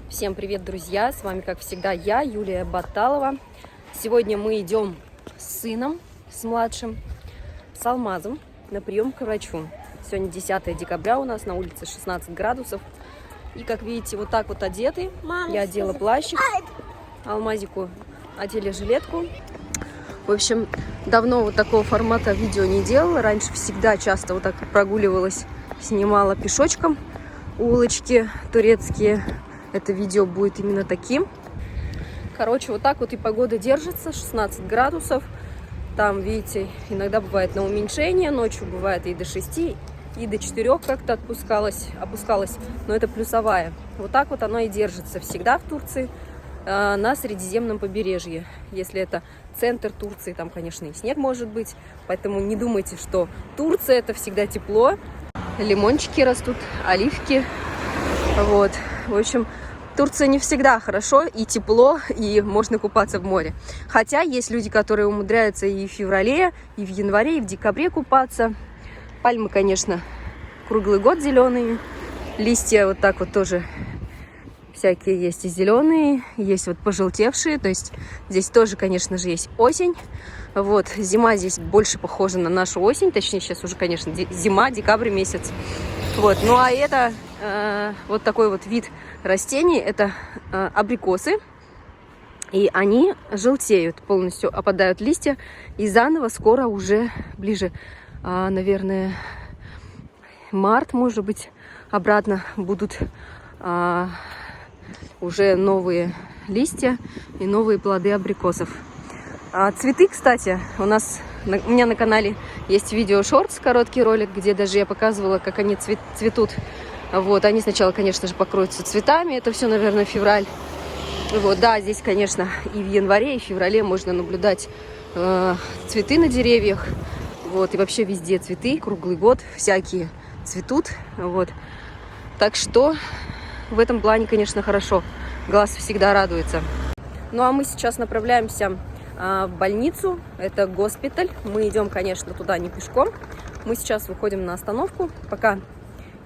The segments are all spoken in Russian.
Всем привет, друзья! С вами, как всегда, я, Юлия Баталова. Сегодня мы идем с сыном, с младшим, с Алмазом на прием к врачу. Сегодня 10 декабря, у нас на улице 16 градусов. И, как видите, вот так вот одеты. Я одела плащик, Алмазику одели жилетку. В общем, давно вот такого формата видео не делала. Раньше всегда часто вот так прогуливалась, снимала пешочком улочки турецкие. Это видео будет именно таким. Короче, вот так вот и погода держится, 16 градусов. Там, видите, иногда бывает на уменьшение, ночью бывает и до 6, и до 4 как-то опускалась, но это плюсовая. Вот так вот оно и держится всегда в Турции, на Средиземном побережье. Если это центр Турции, там, конечно, и снег может быть, поэтому не думайте, что Турция это всегда тепло. Лимончики растут, оливки, вот. В общем, Турция не всегда хорошо и тепло, и можно купаться в море. Хотя есть люди, которые умудряются и в феврале, и в январе, и в декабре купаться. Пальмы, конечно, круглый год зеленые. Листья вот так вот тоже всякие есть и зеленые, есть вот пожелтевшие. То есть здесь тоже, конечно же, есть осень. Вот, зима здесь больше похожа на нашу осень. Точнее, сейчас уже, конечно, зима, декабрь месяц. Вот, ну а это вот такой вот вид растений, это абрикосы, и они желтеют, полностью опадают листья, и заново скоро уже ближе, наверное, март, может быть, обратно будут уже новые листья и новые плоды абрикосов. Цветы, кстати, у меня на канале есть видео-шортс, короткий ролик, где даже я показывала, как они цветут. Вот, они сначала, конечно же, покроются цветами, это все, наверное, февраль. Вот, да, здесь, конечно, и в январе, и в феврале можно наблюдать цветы на деревьях. Вот, и вообще везде цветы, круглый год, всякие цветут. Вот, так что в этом плане, конечно, хорошо, глаз всегда радуется. Ну, а мы сейчас направляемся в больницу, это госпиталь. Мы идем, конечно, туда не пешком. Мы сейчас выходим на остановку. Пока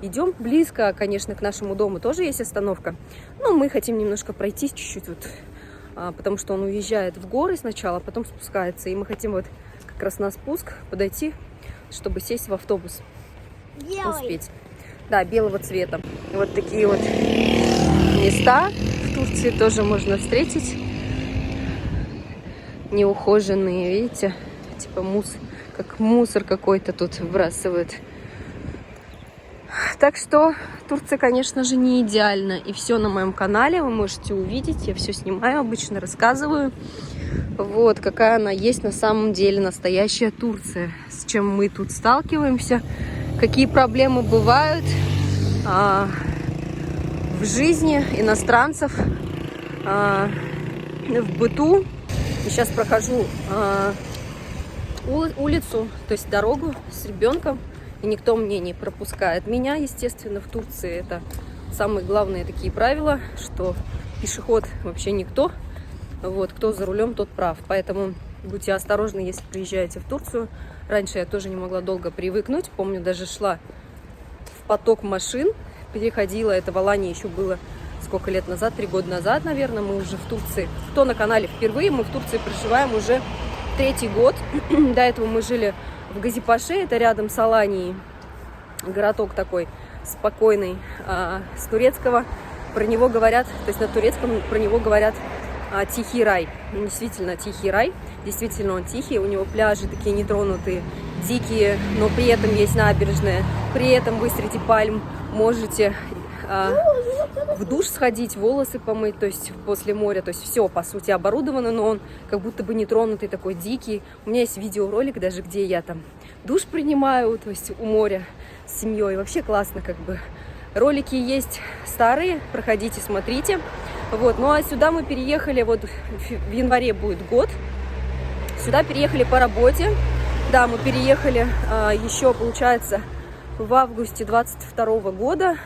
идем близко, конечно, к нашему дому тоже есть остановка. Но мы хотим немножко пройтись чуть-чуть, вот, потому что он уезжает в горы сначала, а потом спускается. И мы хотим вот как раз на спуск подойти, чтобы сесть в автобус. Белый. Успеть. Да, белого цвета. Вот такие вот места в Турции тоже можно встретить. Неухоженные, видите, типа как мусор какой-то тут выбрасывают. Так что Турция, конечно же, не идеальна. И все на моем канале вы можете увидеть. Я все снимаю, обычно рассказываю. Вот, какая она есть на самом деле, настоящая Турция. С чем мы тут сталкиваемся, какие проблемы бывают в жизни иностранцев, в быту. И сейчас прохожу улицу, то есть дорогу с ребенком, и никто мне не пропускает меня. Естественно, в Турции это самые главные такие правила, что пешеход вообще никто. Вот, кто за рулем, тот прав. Поэтому будьте осторожны, если приезжаете в Турцию. Раньше я тоже не могла долго привыкнуть. Помню, даже шла в поток машин, переходила. Это в Алании еще было сколько лет назад, 3 года назад, наверное, мы уже в Турции. Кто на канале впервые, мы в Турции проживаем уже 3-й год. До этого мы жили в Газипаше, это рядом с Аланией. Городок такой спокойный. С турецкого про него говорят, то есть на турецком про него говорят тихий рай. Действительно тихий рай. Действительно он тихий, у него пляжи такие нетронутые, дикие, но при этом есть набережная. При этом вы среди пальм можете в душ сходить, волосы помыть, то есть после моря, то есть все, по сути, оборудовано, но он как будто бы нетронутый, такой дикий. У меня есть видеоролик даже, где я там душ принимаю, то есть у моря с семьей. Вообще классно, как бы. Ролики есть старые, проходите, смотрите. Вот, ну а сюда мы переехали, вот в январе будет год. Сюда переехали по работе. Да, мы переехали еще, получается, в августе 22 года.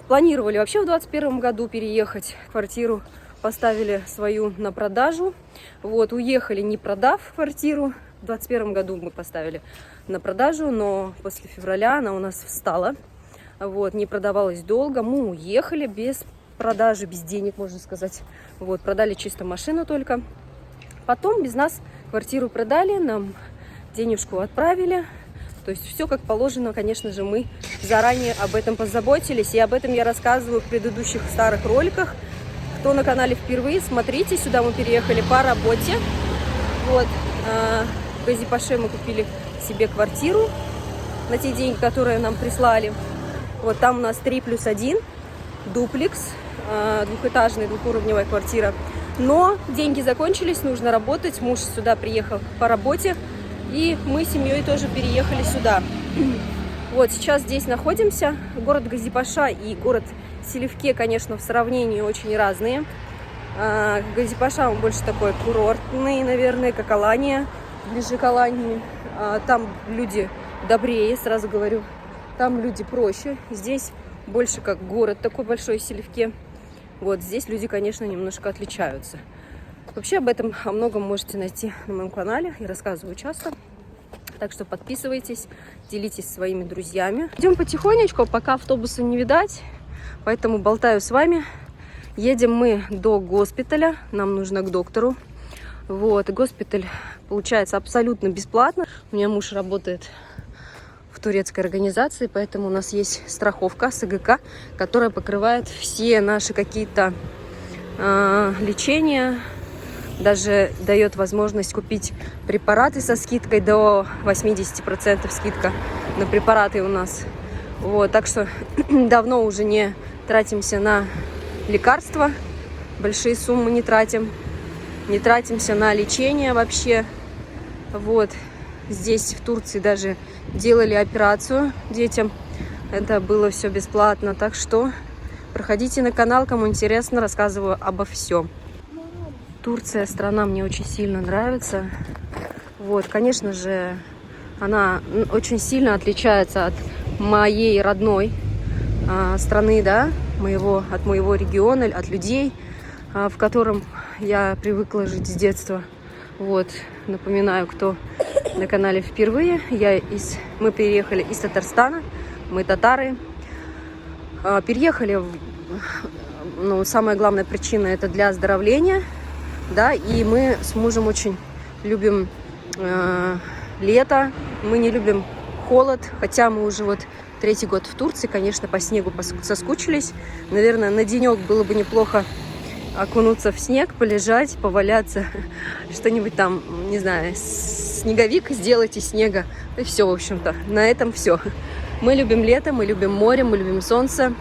Планировали вообще в 21 году переехать. Квартиру поставили свою на продажу. Вот, уехали, не продав квартиру. В 21 году мы поставили на продажу, но после февраля она у нас встала. Вот, не продавалась долго. Мы уехали без продажи, без денег, можно сказать. Вот, продали чисто машину только. Потом без нас квартиру продали, нам денежку отправили. То есть все как положено, конечно же, мы заранее об этом позаботились. И об этом я рассказываю в предыдущих старых роликах. Кто на канале впервые, смотрите, сюда мы переехали по работе. Вот, в Газипаше мы купили себе квартиру на те деньги, которые нам прислали. Вот там у нас 3+1, дуплекс, двухэтажная, двухуровневая квартира. Но деньги закончились, нужно работать. Муж сюда приехал по работе. И мы с семьей тоже переехали сюда. Вот сейчас здесь находимся. Город Газипаша и город Селивке, конечно, в сравнении очень разные. Газипаша он больше такой курортный, наверное, как Алания, ближе к Алании. Там люди добрее, сразу говорю. Там люди проще. Здесь больше как город такой большой, Селивке. Вот здесь люди, конечно, немножко отличаются. Вообще об этом, о многом можете найти на моем канале. Я рассказываю часто. Так что подписывайтесь, делитесь своими друзьями. Идем потихонечку, пока автобуса не видать. Поэтому болтаю с вами. Едем мы до госпиталя. Нам нужно к доктору. Вот, и госпиталь получается абсолютно бесплатно. У меня муж работает в турецкой организации, поэтому у нас есть страховка СГК, которая покрывает все наши какие-то лечения. Даже дает возможность купить препараты со скидкой, до 80% скидка на препараты у нас. Вот, так что давно уже не тратимся на лекарства, большие суммы не тратимся на лечение вообще. Вот, здесь в Турции даже делали операцию детям, это было все бесплатно, так что проходите на канал, кому интересно, рассказываю обо всем. Турция, страна мне очень сильно нравится. Вот, конечно же, она очень сильно отличается от моей родной страны, да, от моего региона, от людей, в котором я привыкла жить с детства. Вот, напоминаю, кто на канале впервые, мы переехали из Татарстана, мы татары. Переехали, самая главная причина это для оздоровления. Да, и мы с мужем очень любим лето, мы не любим холод, хотя мы уже вот 3-й год в Турции, конечно, по снегу соскучились. Наверное, на денек было бы неплохо окунуться в снег, полежать, поваляться, что-нибудь там, не знаю, снеговик сделать из снега. И все, в общем-то, на этом все. Мы любим лето, мы любим море, мы любим солнце,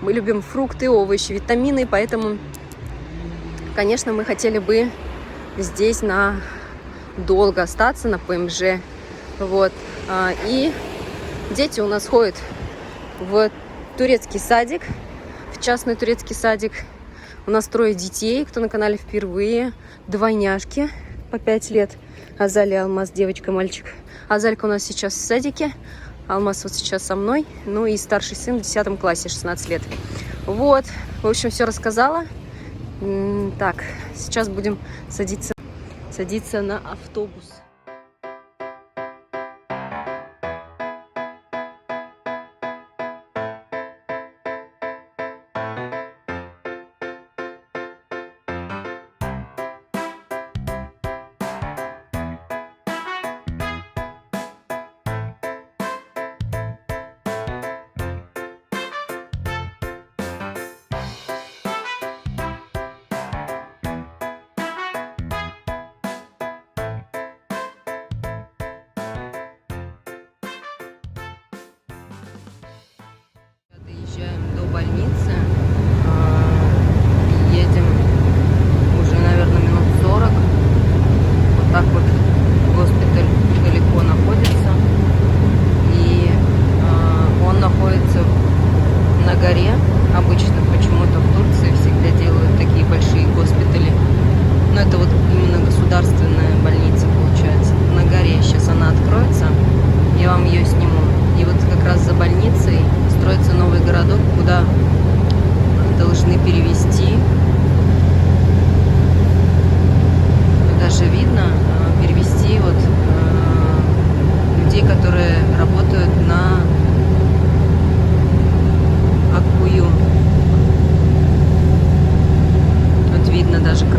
мы любим фрукты, овощи, витамины, поэтому... Конечно, мы хотели бы здесь долго остаться, на ПМЖ. Вот. И дети у нас ходят в турецкий садик, в частный турецкий садик. У нас 3 детей, кто на канале впервые. Двойняшки по 5 лет. Азаль и Алмаз, девочка, мальчик. Азалька у нас сейчас в садике. Алмаз вот сейчас со мной. Ну и старший сын в 10 классе, 16 лет. Вот. В общем, все рассказала. Так, сейчас будем садиться на автобус.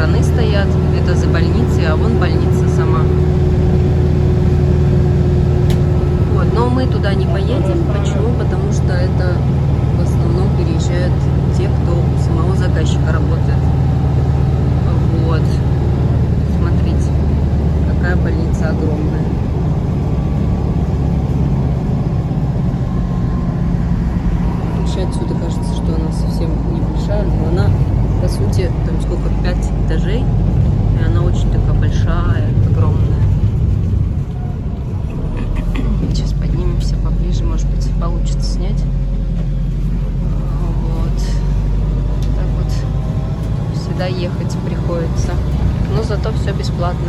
краны стоят. Это за больницей, а вон больница сама. Вот, но мы туда не поедем. Почему? Потому что это в основном переезжают те, кто у самого заказчика работает. Вот. Смотрите, какая больница огромная. Вообще отсюда кажется, что она совсем небольшая, но она, по сути, там сколько, 5 этажей, и она очень такая большая, огромная. Сейчас поднимемся поближе, может быть, получится снять. Вот. Так вот всегда ехать приходится. Но зато все бесплатно.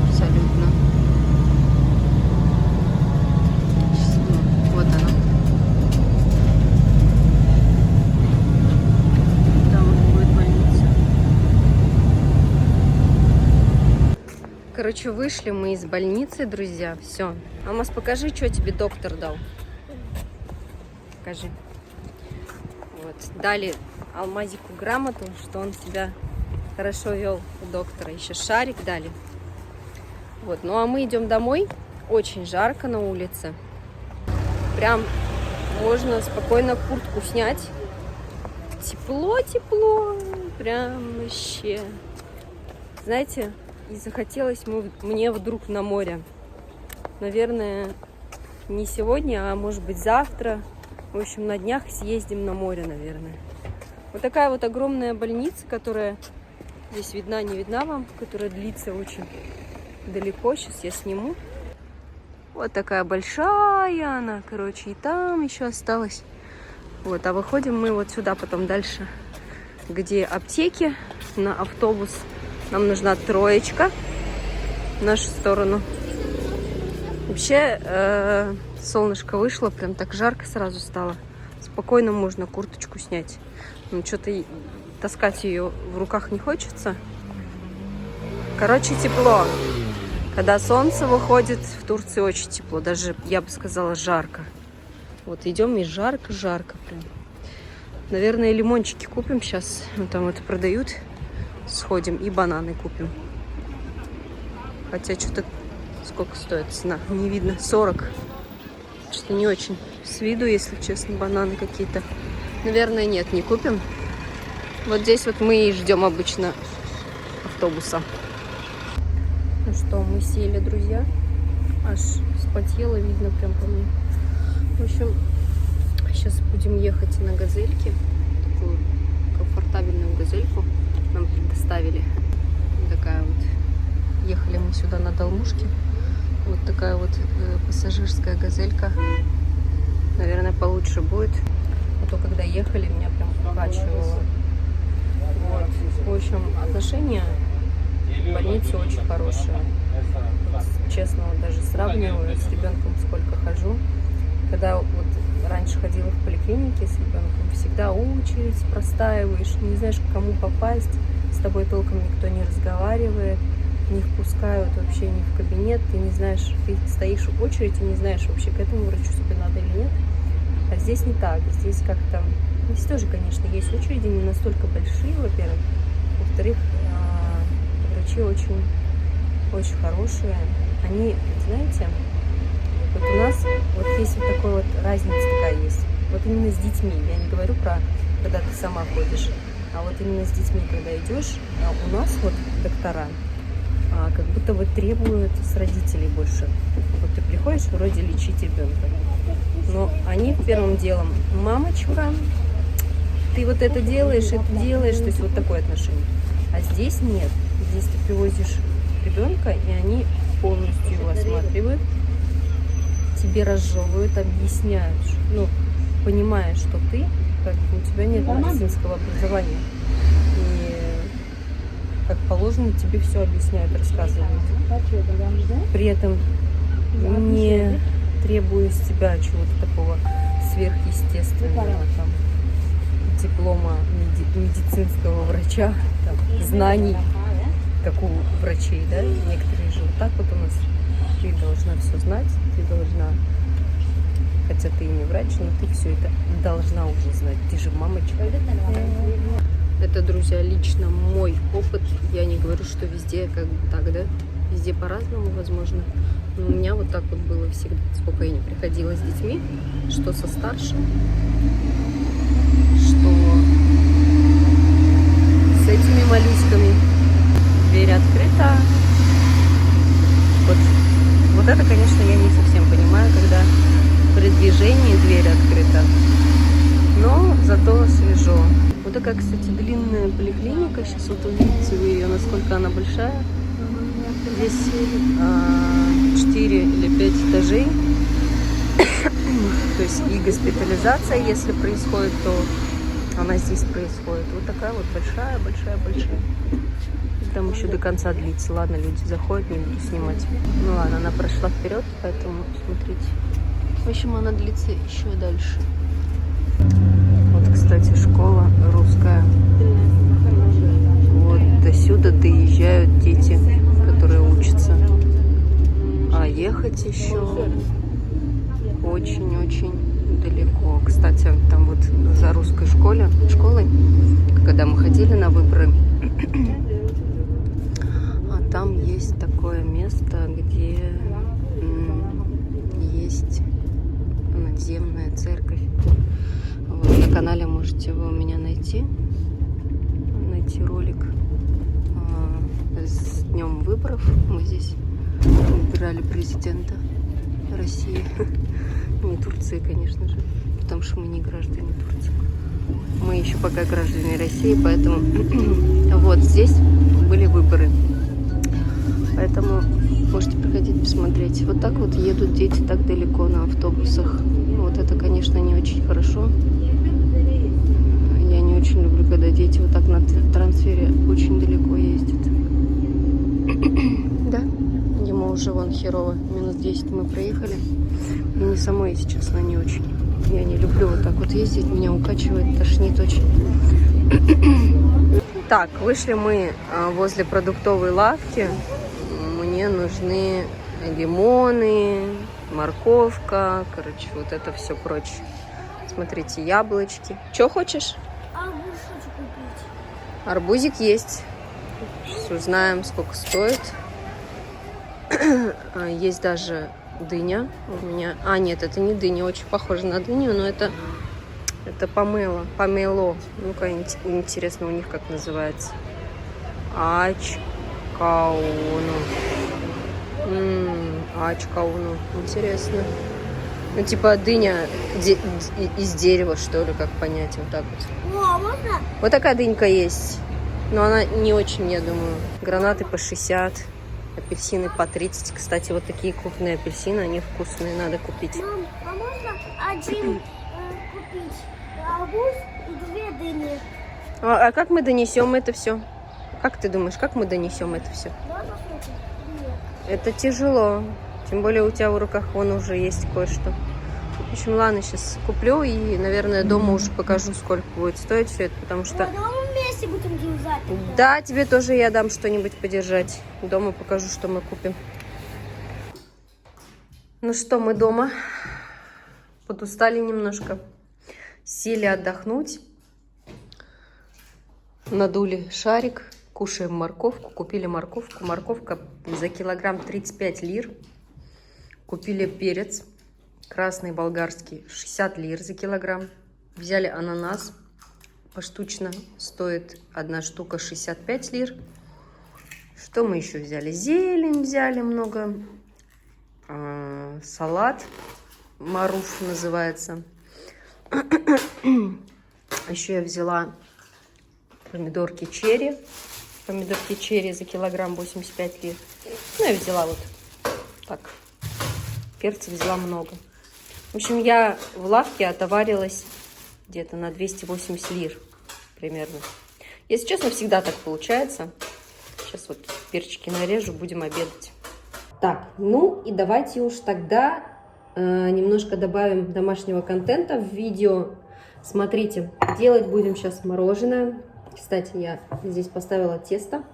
Абсолютно. Вот она. Там будет больница. Короче, вышли мы из больницы, друзья. Все. Алмаз, покажи, что тебе доктор дал. Покажи. Вот. Дали Алмазику грамоту, что он себя хорошо вел у доктора. Еще шарик дали. Вот. Ну а мы идем домой. Очень жарко на улице. Прям можно спокойно куртку снять. Тепло. Прям вообще. Знаете, и захотелось мне вдруг на море. Наверное, не сегодня, а может быть завтра. В общем, на днях съездим на море, наверное. Вот такая вот огромная больница, которая здесь видна, не видна вам, которая длится очень далеко. Сейчас я сниму. Вот такая большая она, короче, и там еще осталось. Вот, а выходим мы вот сюда, потом дальше, где аптеки, на автобус. Нам нужна троечка в нашу сторону. Вообще, солнышко вышло, прям так жарко сразу стало. Спокойно можно курточку снять. Ну, что-то таскать ее в руках не хочется. Короче, тепло. Когда солнце выходит, в Турции очень тепло. Даже, я бы сказала, жарко. Вот идем и жарко прям. Наверное, лимончики купим сейчас. Ну, там это продают. Сходим и бананы купим. Хотя что-то... Сколько стоит цена? Не видно. 40. Что-то не очень с виду, если честно, бананы какие-то. Наверное, нет, не купим. Вот здесь вот мы и ждем обычно автобуса. Ну что, мы сели, друзья. Аж вспотело, видно прям по мне. В общем, сейчас будем ехать на газельке. Такую комфортабельную газельку нам предоставили. Вот такая вот. Ехали мы сюда на Долмушке. Вот такая вот пассажирская газелька. Наверное, получше будет. А то, когда ехали, меня прям покачивало. Вот. В общем, отношения в больнице очень хорошие. Честно, вот даже сравниваю с ребенком, сколько хожу. Когда вот раньше ходила в поликлинике с ребенком, всегда очередь простаиваешь, не знаешь, к кому попасть, с тобой толком никто не разговаривает. Не впускают вообще ни в кабинет, ты не знаешь, ты стоишь в очереди, не знаешь вообще, к этому врачу тебе надо или нет. А здесь не так, здесь как-то, здесь тоже, конечно, есть очереди, не настолько большие, во-первых. Во-вторых, врачи очень хорошие. Они, знаете, вот у нас вот есть вот такой вот разница такая есть. Вот именно с детьми, я не говорю про, когда ты сама ходишь, а вот именно с детьми, когда идешь, у нас вот доктора, как будто бы требуют с родителей больше. Вот ты приходишь вроде лечить ребенка, но они первым делом: мамочка, ты вот это делаешь, то есть вот такое отношение. А здесь нет. Здесь ты привозишь ребенка, и они полностью его осматривают, тебе разжевывают, объясняют, ну, понимая, что ты, как бы, у тебя нет медицинского образования. И как положено, тебе все объясняют, рассказывают. При этом не требуя с тебя чего-то такого сверхъестественного, там, диплома медицинского врача, там, знаний, как у врачей, да? Некоторые же вот так вот у нас. Ты должна все знать, ты должна, хотя ты и не врач, но ты все это должна уже знать. Ты же мамочка. Это Это, друзья, лично мой опыт. Я не говорю, что везде как бы так, да? Везде по-разному, возможно. Но у меня вот так вот было всегда, сколько я не приходила с детьми, что со старшим, что с этими малюськами. Дверь открыта. Вот это, конечно, я не совсем понимаю, когда при движении дверь открыта. Но зато свежо. Вот такая, кстати, длинная поликлиника. Сейчас вот увидите вы ее, насколько она большая. Здесь 4 или 5 этажей. То есть и госпитализация, если происходит, то она здесь происходит. Вот такая вот большая. Там еще до конца длится. Ладно, люди заходят, не буду снимать. Ну ладно, она прошла вперед, поэтому смотрите. В общем, она длится еще дальше. Вот, кстати, школа русская. Вот до сюда доезжают дети, которые учатся. А ехать еще очень-очень далеко. Кстати, там вот за русской школой, когда мы ходили на выборы, а там есть такое место, где есть надземная церковь. Вот, на канале можете вы у меня найти ролик с днем выборов. Мы здесь выбирали президента России. Не Турции, конечно же, потому что мы не граждане Турции. Мы еще пока граждане России, поэтому вот здесь были выборы. Поэтому можете приходить посмотреть. Вот так вот едут дети так далеко на автобусах. Вот это, конечно, не очень хорошо. Я не очень люблю, когда дети вот так на трансфере очень далеко ездят. Да, ему уже вон херово. Минус 10 мы проехали. Мне самой, если честно, не очень. Я не люблю вот так вот ездить. Меня укачивает, тошнит очень. Так, вышли мы возле продуктовой лавки. Мне нужны лимоны, морковка, короче, вот это все прочее. Смотрите, яблочки. Что хочешь? Арбуз хочу купить. Арбузик есть. Сейчас узнаем, сколько стоит. Есть даже дыня у меня. А, нет, это не дыня, очень похоже на дыню, но это помело. Ну-ка, интересно у них как называется. Ачкауну. Ачкауну. Интересно. Ну, типа дыня из дерева, что ли, как понять, вот так вот. О, можно? Вот такая дынька есть. Но она не очень, я думаю. Гранаты по 60, апельсины по 30. Кстати, вот такие крупные апельсины, они вкусные, надо купить. Мам, а можно один купить арбуз и 2 дыни? А как мы донесем это все? Как ты думаешь, как мы донесем это все? Давай посмотрим. Нет. Это тяжело. Тем более у тебя в руках вон уже есть кое-что. В общем, ладно, сейчас куплю и, наверное, дома уже покажу, сколько будет стоить все это, потому что... Давай мы вместе будем держать. Да, тебе тоже я дам что-нибудь подержать. Дома покажу, что мы купим. Ну что, мы дома. Подустали немножко. Сели отдохнуть. Надули шарик. Кушаем морковку. Купили морковку. Морковка за килограмм 35 лир. Купили перец. Красный болгарский 60 лир за килограмм. Взяли ананас. Поштучно стоит одна штука 65 лир. Что мы еще взяли? Зелень взяли много. Салат. Маруф называется. Еще я взяла помидорки черри. Помидорки черри за килограмм 85 лир. Ну, я взяла вот так. Перца взяла много. В общем, я в лавке отоварилась где-то на 280 лир примерно. Если честно, всегда так получается. Сейчас вот перчики нарежу, будем обедать. Так, ну и давайте уж тогда немножко добавим домашнего контента в видео. Смотрите, делать будем сейчас мороженое. Кстати, я здесь поставила тесто.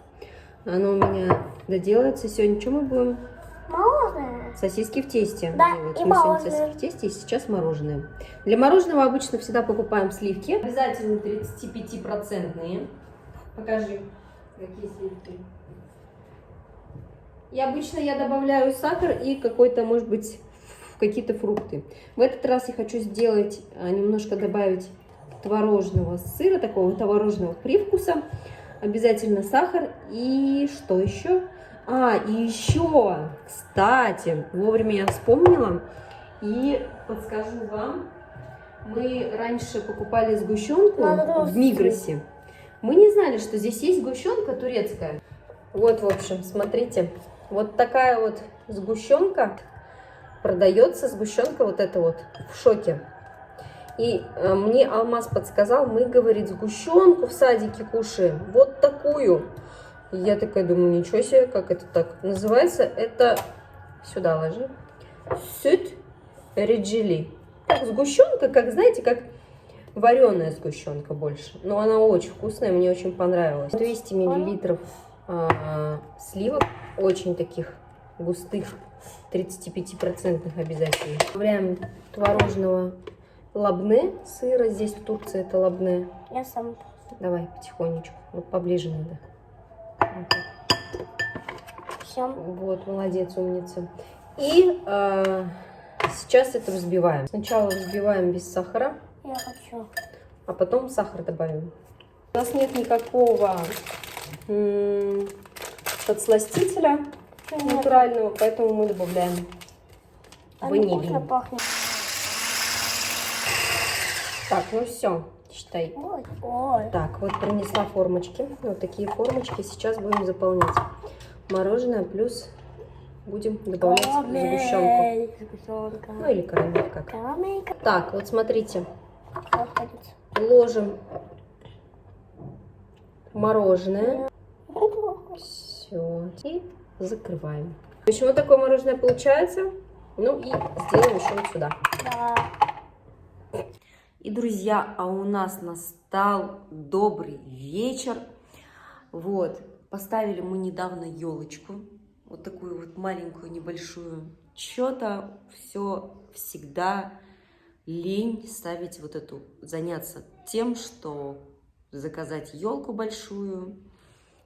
Оно у меня доделается. Сегодня что мы будем? Мороженое. Сосиски в тесте. Да, делать. и Мы сегодня мороженое. сосиски в тесте, и сейчас мороженое. Для мороженого обычно всегда покупаем сливки. Обязательно 35%. Покажи, какие сливки. И обычно я добавляю сахар и какой-то, может быть, какие-то фрукты. В этот раз я хочу сделать, немножко добавить творожного сыра, такого творожного привкуса. Обязательно сахар. И что еще? И еще, кстати, вовремя я вспомнила и подскажу вам. Мы раньше покупали сгущенку в Мигросе. Мы не знали, что здесь есть сгущенка турецкая. Вот, в общем, смотрите. Вот такая вот сгущенка. Продается сгущенка вот эта вот в шоке. И мне Алмаз подсказал, мы, говорит, сгущенку в садике кушаем. Вот такую. И я такая думаю, ничего себе, как это так называется. Это, сюда ложи. Süt реджели. Как сгущенка, как, знаете, как вареная сгущенка больше. Но она очень вкусная, мне очень понравилась. 200 миллилитров сливок, очень таких густых, 35% обязательно. Добавляем творожного лабне сыра. Здесь в Турции это лабне. Я сам. Давай потихонечку. Вот поближе надо. Вот так. Все. Вот, молодец, умница. И сейчас это взбиваем. Сначала взбиваем без сахара, Я хочу. а потом сахар добавим. У нас нет никакого подсластителя натурального, поэтому мы добавляем Вкусно ванилин. пахнет. Так, ну все, считай. Ой, ой. Так, вот принесла формочки. Вот такие формочки. Сейчас будем заполнять мороженое, плюс будем добавлять сгущенку. Сгущенка. Ну или карамель как. Карамелька. Так, вот смотрите. Подходит. Ложим мороженое. Все. И закрываем. В общем, вот такое мороженое получается. Ну и сделаем еще вот сюда. Да. И, друзья, а у нас настал добрый вечер. Вот, поставили мы недавно елочку. Вот такую вот маленькую, небольшую. Что-то все всегда лень ставить вот эту, заняться тем, что заказать елку большую,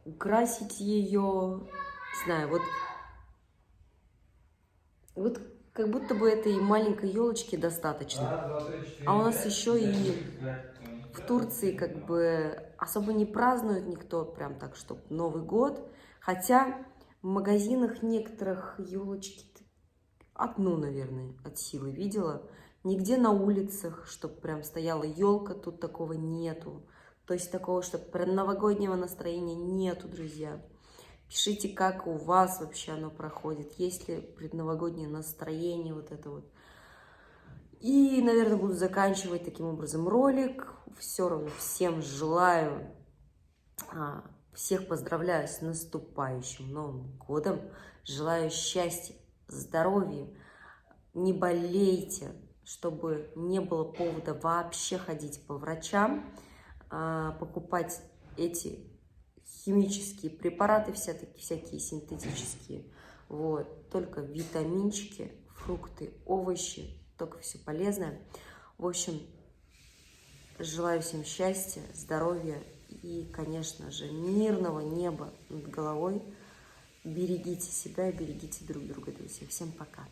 украсить ее. Не знаю, вот как будто бы этой маленькой елочки достаточно. А у нас еще и в Турции как бы особо не празднует никто прям так, чтобы Новый год. Хотя в магазинах некоторых елочки одну, наверное, от силы видела. Нигде на улицах, чтобы прям стояла елка, тут такого нету. То есть такого, чтобы прям новогоднего настроения нету, друзья. Пишите, как у вас вообще оно проходит, есть ли предновогоднее настроение вот это вот. И, наверное, буду заканчивать таким образом ролик. Все равно всем желаю, всех поздравляю с наступающим Новым годом. Желаю счастья, здоровья, не болейте, чтобы не было повода вообще ходить по врачам, покупать эти химические препараты, всякие синтетические. Вот. Только витаминчики, фрукты, овощи, только все полезное. В общем, желаю всем счастья, здоровья и, конечно же, мирного неба над головой. Берегите себя, берегите друг друга, друзья. Всем пока.